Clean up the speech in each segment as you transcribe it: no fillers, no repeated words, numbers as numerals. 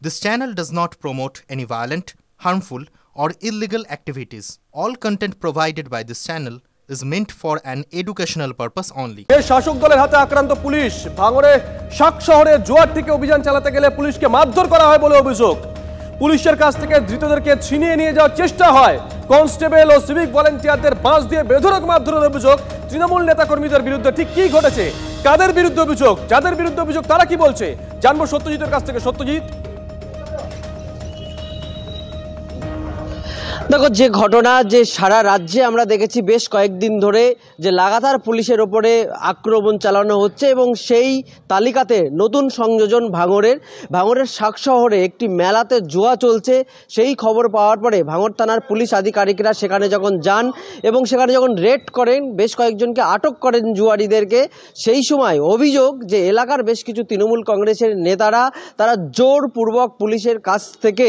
This channel does not promote any violent, harmful, or illegal activities. All content provided by this channel is meant for an educational purpose only. শাসক দলের হাতে আক্রান্ত police ভাঙড়ে শাক শহরে জোয়ার থেকে অভিযান চালাতে গেলে পুলিশকে মারধর করা হয় বলে অভিযোগ। পুলিশের কাছ থেকে ধৃতদেরকে ছিনিয়ে নিয়ে যাওয়ার চেষ্টা হয়। কনস্টেবল ও সিভিক ভলান্টিয়ারদের বাঁশ দিয়ে বেধড়ক মারধরের অভিযোগ। তৃণমূল নেতাকর্মীদের বিরুদ্ধে ঠিক কি ঘটেছে, কাদের বিরুদ্ধে অভিযোগ, যাদের বিরুদ্ধে অভিযোগ তারা কি বলছে, জানবো সত্যজিতের কাছ থেকে। সত্যজিৎ, দেখো, যে ঘটনা যে সারা রাজ্যে আমরা দেখেছি বেশ কয়েকদিন ধরে যে লাগাতার পুলিশের ওপরে আক্রমণ চালানো হচ্ছে এবং সেই তালিকাতে নতুন সংযোজন ভাঙড়ের শাক শহরে একটি মেলাতে জুয়া চলছে। সেই খবর পাওয়ার পরে ভাঙড় থানার পুলিশ আধিকারিকরা সেখানে যখন যান এবং সেখানে যখন রেড করেন, বেশ কয়েকজনকে আটক করেন জুয়ারিদেরকে। সেই সময় অভিযোগ যে এলাকার বেশ কিছু তৃণমূল কংগ্রেসের নেতারা তারা জোরপূর্বক পুলিশের কাছ থেকে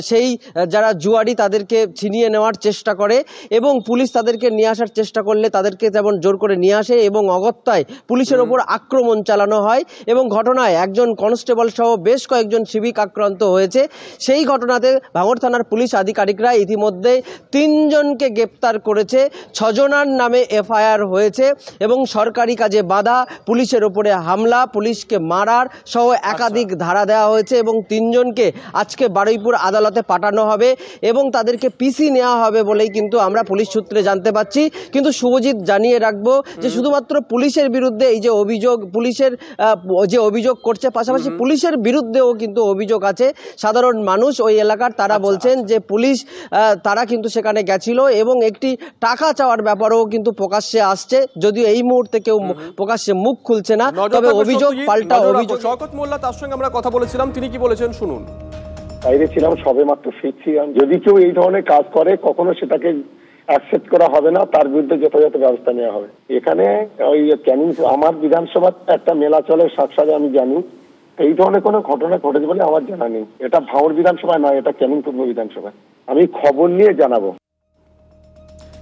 সেই যারা জুয়ারি তাদেরকে ছিনিয়ে নেওয়ার চেষ্টা করে এবং পুলিশ তাদেরকে নিয়ে আসার চেষ্টা করলে তাদেরকে তেমন জোর করে নিয়ে আসে এবং অগত্যায় পুলিশের ওপর আক্রমণ চালানো হয় এবং ঘটনায় একজন কনস্টেবল সহ বেশ কয়েকজন সিভিক আক্রান্ত হয়েছে। সেই ঘটনাতে ভাঙড় থানার পুলিশ আধিকারিকরা ইতিমধ্যে ৩ জনকে গ্রেপ্তার করেছে, ৬ জনের নামে এফআইআর হয়েছে এবং সরকারি কাজে বাধা, পুলিশের ওপরে হামলা, পুলিশকে মারার সহ একাধিক ধারা দেওয়া হয়েছে এবং ৩ জনকে আজকে বারুইপুর আদালতে পাঠানো হবে এবং তাদেরকে পিসি নেওয়া হবে বলেই কিন্তু আমরা পুলিশ সূত্রে জানতে পাচ্ছি। কিন্তু শুভজিৎ, জানিয়ে রাখবো যে শুধুমাত্র পুলিশের বিরুদ্ধে এই যে অভিযোগ, পুলিশের যে অভিযোগ করছে, পাশাপাশি পুলিশের বিরুদ্ধেও কিন্তু অভিযোগ আছে সাধারণ মানুষ ওই এলাকার। তারা বলছেন যে পুলিশ তারা কিন্তু সেখানে গেছিল এবং একটি টাকা চাওয়ার ব্যাপারেও কিন্তু প্রকাশ্যে আসছে, যদিও এই মুহূর্তে কেউ প্রকাশ্যে মুখ খুলছে না, তবে অভিযোগ পাল্টা অভিযোগ। শওকত মোল্লা, তার সঙ্গে আমরা কথা বলেছিলাম, তিনি কি বলেছেন শুনুন। বাইরে ছিলাম, সবে মাত্র ফিরছিলাম। যদি কেউ এই ধরনের কাজ করে কখনো সেটাকে অ্যাকসেপ্ট করা হবে না, তার বিরুদ্ধে যথাযথ ব্যবস্থা নেওয়া হবে। এখানে ওই ক্যানিং আমার বিধানসভার একটা মেলা চলে সাকসারে, আমি জানি এই ধরনের কোনো ঘটনা ঘটেছে বলে আমার জানা নেই। এটা ভাঙড় বিধানসভায় নয়, এটা ক্যানিং পূর্ব বিধানসভায়। আমি খবর নিয়ে জানাবো।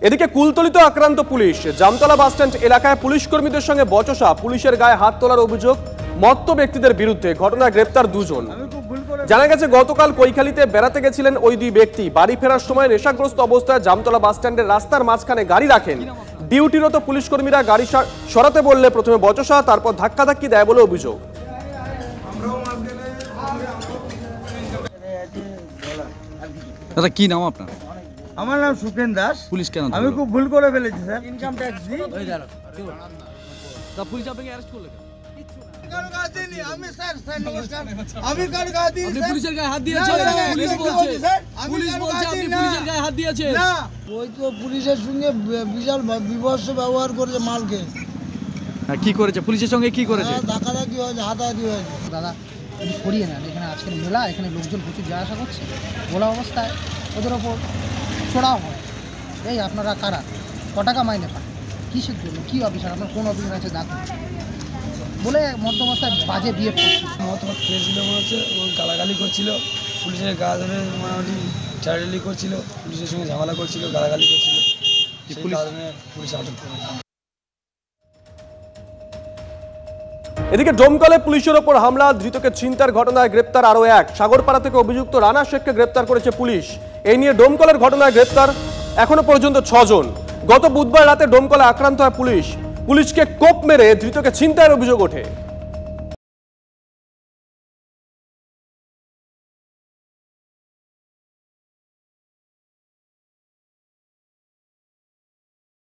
এদিকে কুলতলিতে আক্রান্ত পুলিশ, জামতলা বাসস্ট্যান্ড এলাকায় পুলিশ কর্মীদের সঙ্গে বচসা, পুলিশের গায়ে হাত তোলার অভিযোগ মত্ত ব্যক্তিদের বিরুদ্ধে। ঘটনায় গ্রেপ্তার 2 জন। জানা গেছে গতকাল কৈখালীতে বেড়াতে গেছিলেন ওই 2 ব্যক্তি। বাড়ি ফেরার সময় নেশাগ্রস্ত অবস্থায় জামতলা বাসস্ট্যান্ডের রাস্তার মাঝখানে গাড়ি রাখেন। ডিউটিরত পুলিশ কর্মীরা গাড়ি সরাতে বললে প্রথমে বচসা, তারপর ধাক্কাধাক্কি দেয় বলে অভিযোগ। দাদা, কি নাম আপনার? আমার নাম সুকেন দাস। পুলিশ কেন? আমি খুব ভুল করে ফেলেছি স্যার। ইনকাম ট্যাক্স দিই। পুলিশ আপনাকে অ্যারেস্ট করলো কেন? আমি স্যার নমস্কার, আমি কার গায়ে দিই? আপনি পুলিশের গায়ে হাত দিয়েছেন? পুলিশ বলছে আপনি পুলিশের গায়ে হাত দিয়েছেন। না, ওই তো পুলিশের সঙ্গে বিশাল বিভৎস ব্যবহার করেছে মালকে। কি করেছে? পুলিশের সঙ্গে কি করেছে? ধাক্কাধাক্কি হয়েছে, হাতাহাতি হয়েছে। দাদা যদি সরিয়ে নেন, এখানে আজকের মেলা, এখানে লোকজন প্রচুর যাওয়া আসা করছে, বলা অবস্থায় ওদের ওপর চড়াও হয়। এই আপনারা কারা, ক টাকা মাইনে পান, কিসের জন্য, কী অফিসার, আপনার কোন অফিসার আছে দেখুন বলে মধ্যবস্থায় বাজে বিয়ে করছে। মত খেয়েছিল মনে হচ্ছে, ও গালাগালি করছিল, পুলিশের গা ধরে মোটামুটি চারিলি করছিল, পুলিশের সঙ্গে ঝামেলা করছিল, গালাগালি করছিল, পুলিশ আটক করেছে। এদিকে ডোমকলে পুলিশের ওপর হামলা, ধৃতকে ছিনতাইয়ের ঘটনায় গ্রেপ্তার আরও 1। সাগরপাড়া থেকে অভিযুক্ত রানা শেখকে গ্রেপ্তার করেছে পুলিশ। এই নিয়ে ডোমকলের ঘটনায় গ্রেপ্তার এখনো পর্যন্ত 6 জন। গত বুধবার রাতে ডোমকলে আক্রান্ত হয় পুলিশ। পুলিশকে কোপ মেরে ধৃতকে ছিনতাইয়ের অভিযোগ ওঠে।